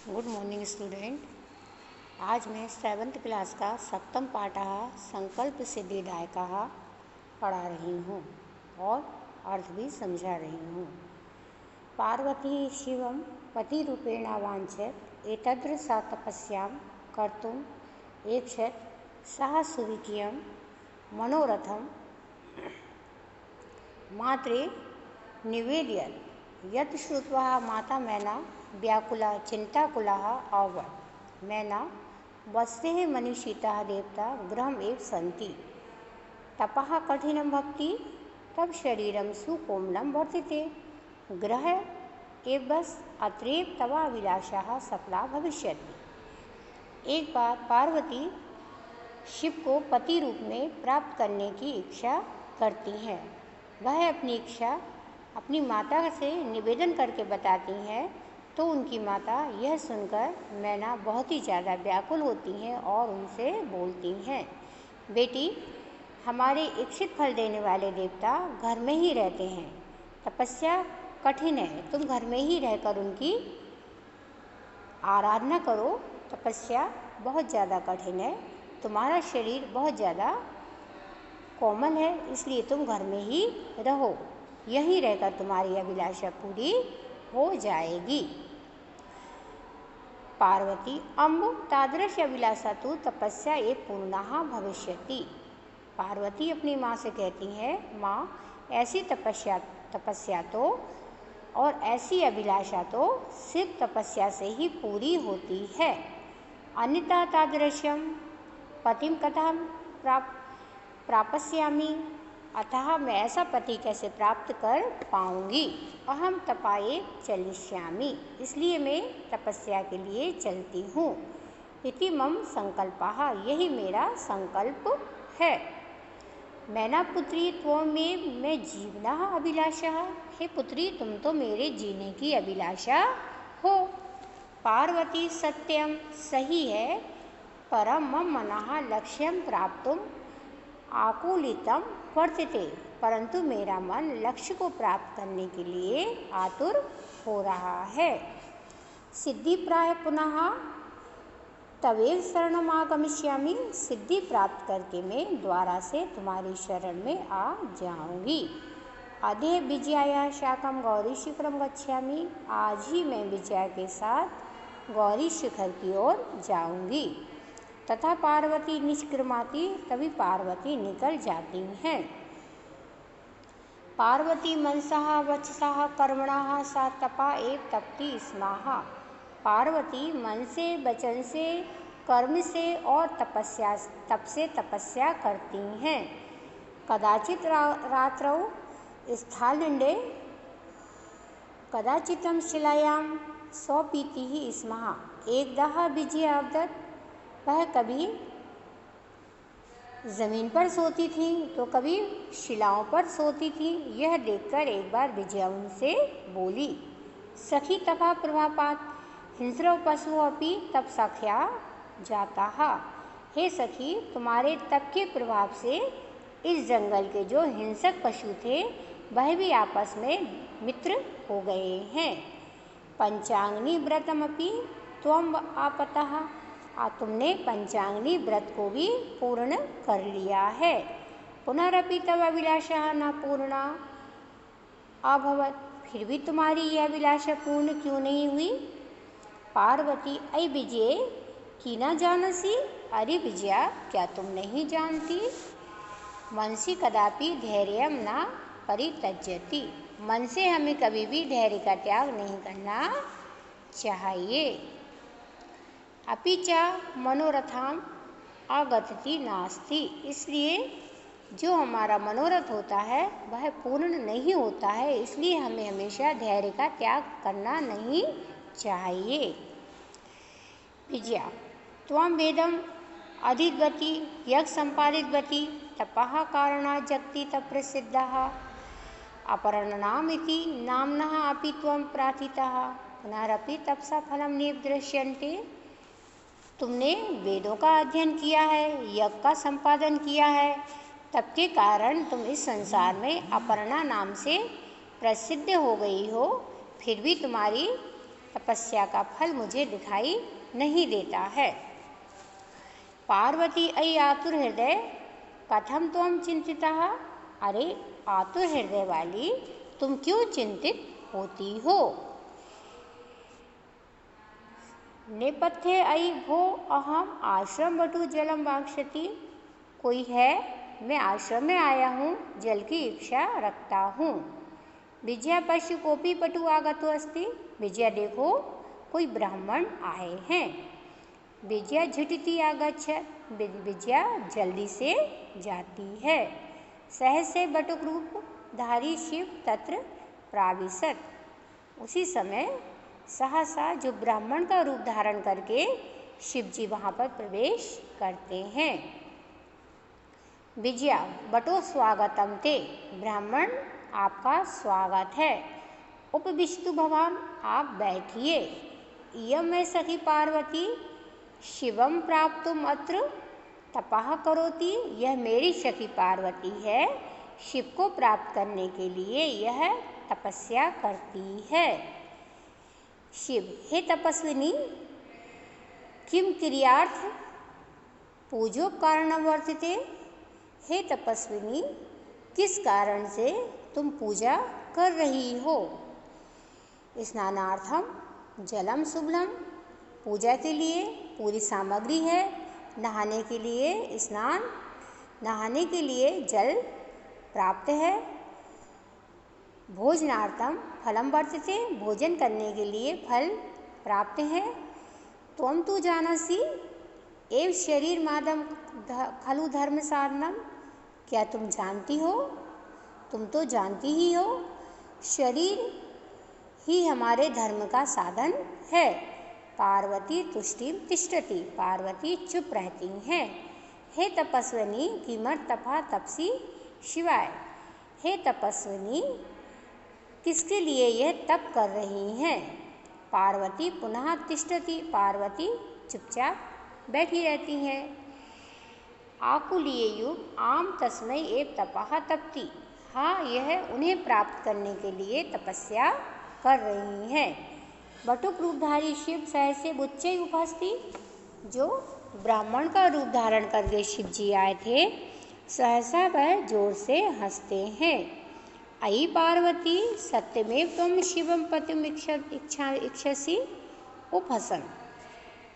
Good morning student. आज मैं 7th class का सप्तम पाठः संकल्प सिद्धिदायकः पढ़ा रही हूँ और अर्थ भी समझा रही हूँ। पार्वती शिवं पतिरूपेण वाञ्छत् एतद्र सा तपस्यां कर्तुम् ऐच्छत् सः सुविज्ञं मनोरथं मात्रे निवेदयत् यत् श्रुत्वा माता मैना व्याकुला चिंताकुलाः अभवत्। मैना वत्सेः मनीषिताः देवता गृहम् एव सन्ति। तपः कठिनं भक्ति तब शरीरं सुकोमलं वर्तते। गृह एव बस अत्रैव तवाभिलाषाः सफला भविष्यति। एक बार पार्वती शिव को पति रूप में प्राप्त करने की इच्छा करती हैं। वह अपनी इच्छा अपनी माता से निवेदन करके बताती हैं तो उनकी माता यह सुनकर मैना बहुत ही ज़्यादा व्याकुल होती हैं और उनसे बोलती हैं, बेटी, हमारे इच्छित फल देने वाले देवता घर में ही रहते हैं। तपस्या कठिन है, तुम घर में ही रहकर उनकी आराधना करो। तपस्या बहुत ज़्यादा कठिन है, तुम्हारा शरीर बहुत ज़्यादा कोमल है, इसलिए तुम घर में ही रहो। यहीं रहकर तुम्हारी अभिलाषा पूरी हो जाएगी। पार्वती अम्ब तादृश अभिलाषा तो तपस्या ये पूर्णः भविष्यति। पार्वती अपनी माँ से कहती हैं, माँ, ऐसी तपस्या तो और ऐसी अभिलाषा तो सिर्फ तपस्या से ही पूरी होती है। अन्यथा तादृशम पतिम कथं प्राप्स्यामि, अतः मैं ऐसा पति कैसे प्राप्त कर पाऊँगी। अहम तपाये चलिष्यामि, इसलिए मैं तपस्या के लिए चलती हूँ। इति मम संकल्पः, यही मेरा संकल्प है। मैना पुत्री त्वमेव मैं जीवनः अभिलाषः, हे पुत्री, तुम तो मेरे जीने की अभिलाषा हो। पार्वती सत्यम, सही है, परम मम मनः लक्ष्यं प्राप्तुम आकुलितम वर्तते, परंतु मेरा मन लक्ष्य को प्राप्त करने के लिए आतुर हो रहा है। सिद्धि प्राय पुनः तवेव शरणम आगमिष्यामि, सिद्धि प्राप्त करके मैं द्वारा से तुम्हारी शरण में आ जाऊंगी। अधे विजयाया शाकम गौरी शिखरम गच्छामि, आज ही मैं विजया के साथ गौरी शिखर की ओर जाऊंगी। तथा पार्वती निष्क्रमाती, तभी पार्वती निकल जाती हैं। पार्वती मनसः वचसः कर्मणः सा तपा एव तपति स्मः। पार्वती मन से, वचन से, कर्म से और तप से तपस्या करती हैं। कदाचित रात्रौ स्थालिंडे कदाचितं शिलायां स्वपीतिः स्मः, एकदा विजया अवदत्, वह कभी ज़मीन पर सोती थी तो कभी शिलाओं पर सोती थी। यह देखकर एक बार विजया उनसे बोली, सखी तपा प्रभापात हिंस्रो पशु अपि तप सख्या जाता। हे सखी, तुम्हारे तप के प्रभाव से इस जंगल के जो हिंसक पशु थे वह भी आपस में मित्र हो गए हैं। पंचांगनी व्रतमपि त्वम आपतः, तुमने पंचांगनी व्रत को भी पूर्ण कर लिया है। पुनरपि तव अभिलाषा न पूर्णा अभवत, फिर भी तुम्हारी यह अभिलाषा पूर्ण क्यों नहीं हुई। पार्वती अय विजय की न जानसी, अरे विजया, क्या तुम नहीं जानती। मनसि कदापि धैर्यं न परित्यज्यति, मन से हमें कभी भी धैर्य का त्याग नहीं करना चाहिए। अपि च मनोरथाम आगतति नास्ति, इसलिए जो हमारा मनोरथ होता है वह पूर्ण नहीं होता है, इसलिए हमें हमेशा धैर्य का त्याग करना नहीं चाहिए। विजया त्वं वेदम अधिगति यज्ञ संपादितवती, तपः कारणात् जगति तत्प्रसिद्धः, अपरनामिति नाम्नः अपि त्वं प्रार्थितः, पुनरपि तपसा फलं नैव दृश्यन्ते। तुमने वेदों का अध्ययन किया है, यज्ञ का संपादन किया है, तब के कारण तुम इस संसार में अपर्णा नाम से प्रसिद्ध हो गई हो, फिर भी तुम्हारी तपस्या का फल मुझे दिखाई नहीं देता है। पार्वती अयि आतुर हृदय कथम त्वं चिंतितः। अरे आतुर हृदय वाली, तुम क्यों चिंतित होती हो। नेपथ्ये अयि भो अहम आश्रम बटु जलम वाक्षति। कोई है, मैं आश्रम में आया हूँ, जल की इच्छा रखता हूँ। विजया पश्य कोपी पटु आगतो अस्ति। विजया देखो, कोई ब्राह्मण आए हैं। विजया झटिति आगच्छत्। विजया जल्दी से जाती है। सहसे बटुक रूप धारी शिव तत्र प्राविशत्। उसी समय सहसा जो ब्राह्मण का रूप धारण करके शिव जी वहाँ पर प्रवेश करते हैं। विजया बटो स्वागतम ते। ब्राह्मण, आपका स्वागत है। उपविष्टु भवान, आप बैठिए। इयं मे सखी पार्वती शिवम प्राप्तुम अत्र तपः करोति। यह मेरी सखी पार्वती है, शिव को प्राप्त करने के लिए यह तपस्या करती है। शिव, हे तपस्विनी, किम क्रियार्थ पूजो कारणम वर्तते। हे तपस्विनी, किस कारण से तुम पूजा कर रही हो। स्नानार्थम जलम शुभलम। पूजा के लिए पूरी सामग्री है। नहाने के लिए स्नान, नहाने के लिए जल प्राप्त है। भोजनार्थम फलम वर्तते। भोजन करने के लिए फल प्राप्त है। त्वं तु जानासि एव शरीर मादम खलु धर्म साधनम। क्या तुम जानती हो, तुम तो जानती ही हो, शरीर ही हमारे धर्म का साधन है। पार्वती तुष्टिम तिष्ठति। पार्वती चुप रहती हैं। हे तपस्विनी किमर्थं तपसी शिवाय। हे तपस्विनी, किसके लिए यह तप कर रही हैं। पार्वती पुनः तिष्ठति। पार्वती चुपचाप बैठी रहती हैं। आकुलीय युग आम तस्मै एव तपः तपति। हाँ, यह उन्हें प्राप्त करने के लिए तपस्या कर रही हैं। बटुक रूपधारी शिव सहसे उच्चै उपस्थित। जो ब्राह्मण का रूप धारण करके शिव जी आए थे, सहसा वह जोर से हंसते हैं। अयि पार्वती सत्यमेव त्वं शिवं पतिम इच्छसि उपहसन।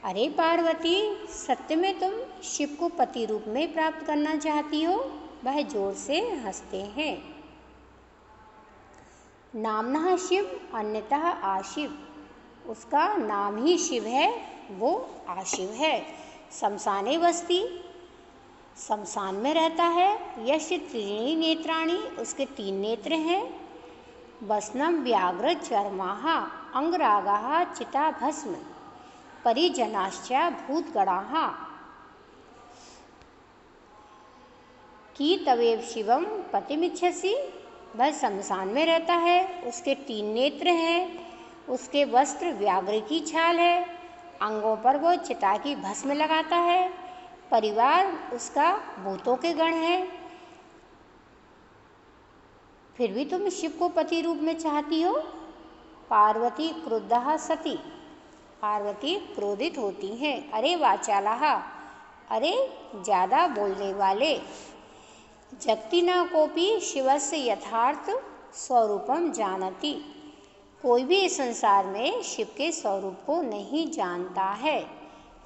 अरे पार्वती, सत्य में तुम शिव को पति रूप में प्राप्त करना चाहती हो। वह जोर से हंसते हैं। नामना शिव अन्यतः आशिव। उसका नाम ही शिव है, वो आशिव है। शमशाने बस्ती, शमशान में रहता है। यश त्रीणि नेत्राणि, उसके 3 नेत्र हैं। वसनम व्याघ्र चर्माः अंगरागाः चिता भस्म परिजनाश्च भूतगणाः। कि तवेव शिवम पतिमिच्छसि। वह शमशान में रहता है, उसके 3 नेत्र हैं, उसके वस्त्र व्याघ्र की छाल है, अंगों पर वो चिता की भस्म लगाता है, परिवार उसका भूतों के गण है। फिर भी तुम शिव को पति रूप में चाहती हो। पार्वती क्रुद्धः सती। पार्वती क्रोधित होती हैं। अरे वाचालाः, अरे ज़्यादा बोलने वाले। जगति न कोपि शिवस्य यथार्थ स्वरूपम जानति। कोई भी इस संसार में शिव के स्वरूप को नहीं जानता है।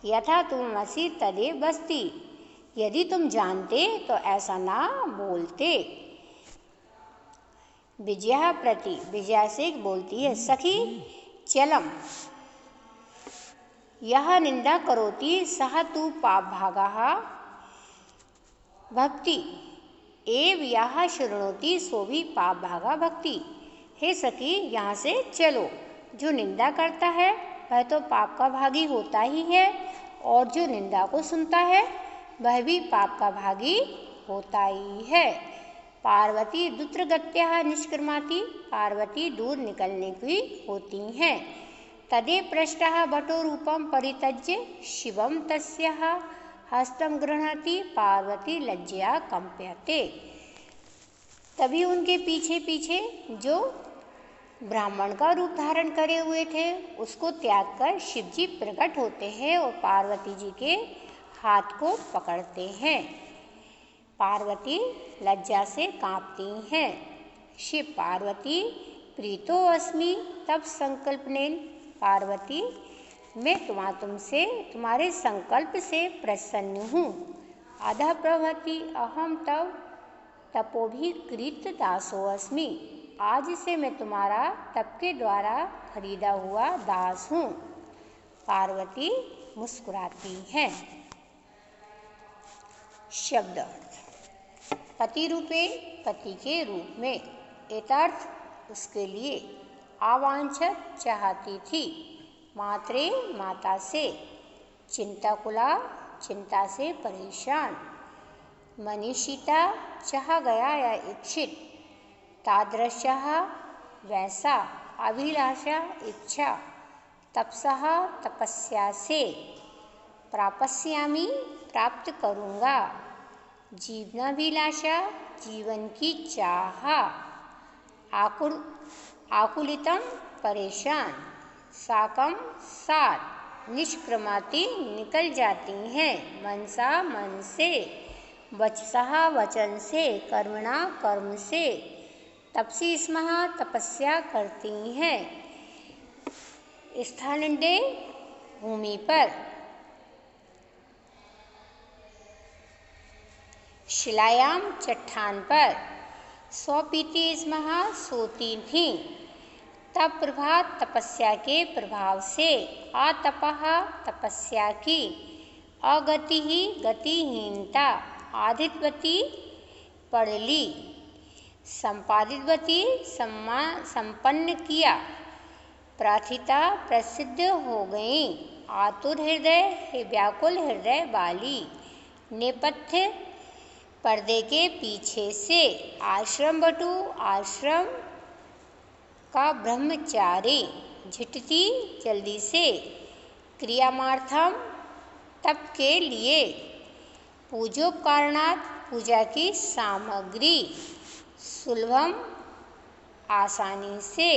यथा तुमसि तदेव बस्ति। यदि तुम जानते तो ऐसा ना बोलते। विजया प्रति, विजया से बोलती है, सखी चलम यह निंदा करोति सह तु पाप भागः भक्ति एव यह शृणोति सो भी पाप भागा भक्ति। हे सखी, यहाँ से चलो। जो निंदा करता है वह तो पाप का भागी होता ही है, और जो निंदा को सुनता है वह भी पाप का भागी होता ही है। पार्वती दुत्रगत्या निष्क्रमाति। पार्वती दूर निकलने की होती हैं। तदे पृष्ठः बटो रूपम परित्यज्य शिवम तस्याः हस्तं गृह्णाति। पार्वती लज्जया कंप्यते। तभी उनके पीछे पीछे जो ब्राह्मण का रूप धारण करे हुए थे, उसको त्याग कर शिव जी प्रकट होते हैं और पार्वती जी के हाथ को पकड़ते हैं। पार्वती लज्जा से कांपती हैं। शिव पार्वती प्रीतो अस्मि तब संकल्प ने, पार्वती मैं तुमसे तुम्हारे संकल्प से प्रसन्न हूँ। अधः प्रभृति अहम तव तपोभिकृत दासो अस्मि, आज से मैं तुम्हारा तप के द्वारा खरीदा हुआ दास हूँ। पार्वती मुस्कुराती हैं। शब्द अर्थ, पति रूपे पति के रूप में, एतर्थ उसके लिए, आवांछत चाहती थी, मात्रे माता से, चिंताकुला चिंता से परेशान, मनीषिता चाहा गया या इच्छित, तादृशः वैसा, अभिलाषा इच्छा, तपसः तपस्या से, प्रापस्यामि प्राप्त करूँगा, जीवनाभिलाषा जीवन की चाह, आकुलितम परेशान, साकम साथ, निष्क्रमाति निकल जाती हैं, मनसा मन से, वचसः वचन से, कर्मणा कर्म से, तपसी स्मः तपस्या करती हैं, स्थानंडे भूमि पर, शिलायाम चट्टान पर, स्वपीति स्मः सोती थी, तप प्रभात तपस्या के प्रभाव से, आतपः तपस्या की, अगति ही गतिहीनता, आधितवती पढ़ ली, संपादितवती संपन्न किया, प्रार्थिता प्रसिद्ध हो गई, आतुर हृदय व्याकुल हृदय वाली, नेपथ्य पर्दे के पीछे से, आश्रम बटु आश्रम का ब्रह्मचारी, झिटती जल्दी से, क्रियामार्थम तप के लिए, पूजोपकारणात् पूजा की सामग्री, सुलभम आसानी से,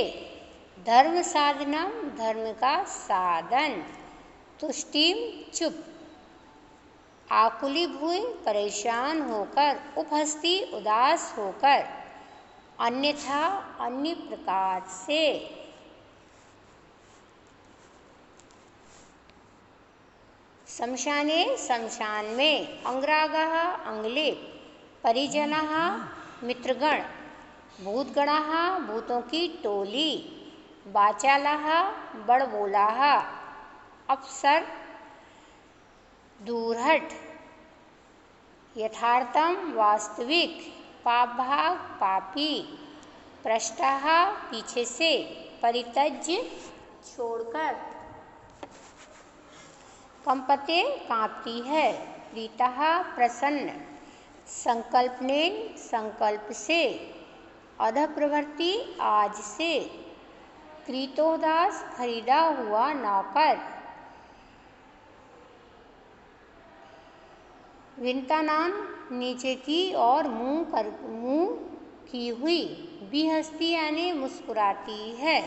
धर्म साधनम धर्म का साधन, तुष्टिम चुप, आकुलीभूय परेशान होकर, उपहस्ती उदास होकर, अन्यथा अन्य प्रकार से, शमशाने शमशान में, अंगरागः अंगलेप, परिजनः मित्रगण, भूतगणः भूतों की टोली, वाचालः बड़बोलाः, अप्सर दूरहट, यथार्थम वास्तविक, पापभाग पापी, पृष्ठः पीछे से, परित्यज्य छोड़कर, कंपते कांपती है, प्रीतः प्रसन्न, संकल्पनेन संकल्प से, अधः प्रवृत्ति आज से, कृतोदास खरीदा हुआ नौकर, विंतानाम नीचे की और मुंह की हुई, भी हंसती यानी मुस्कुराती है।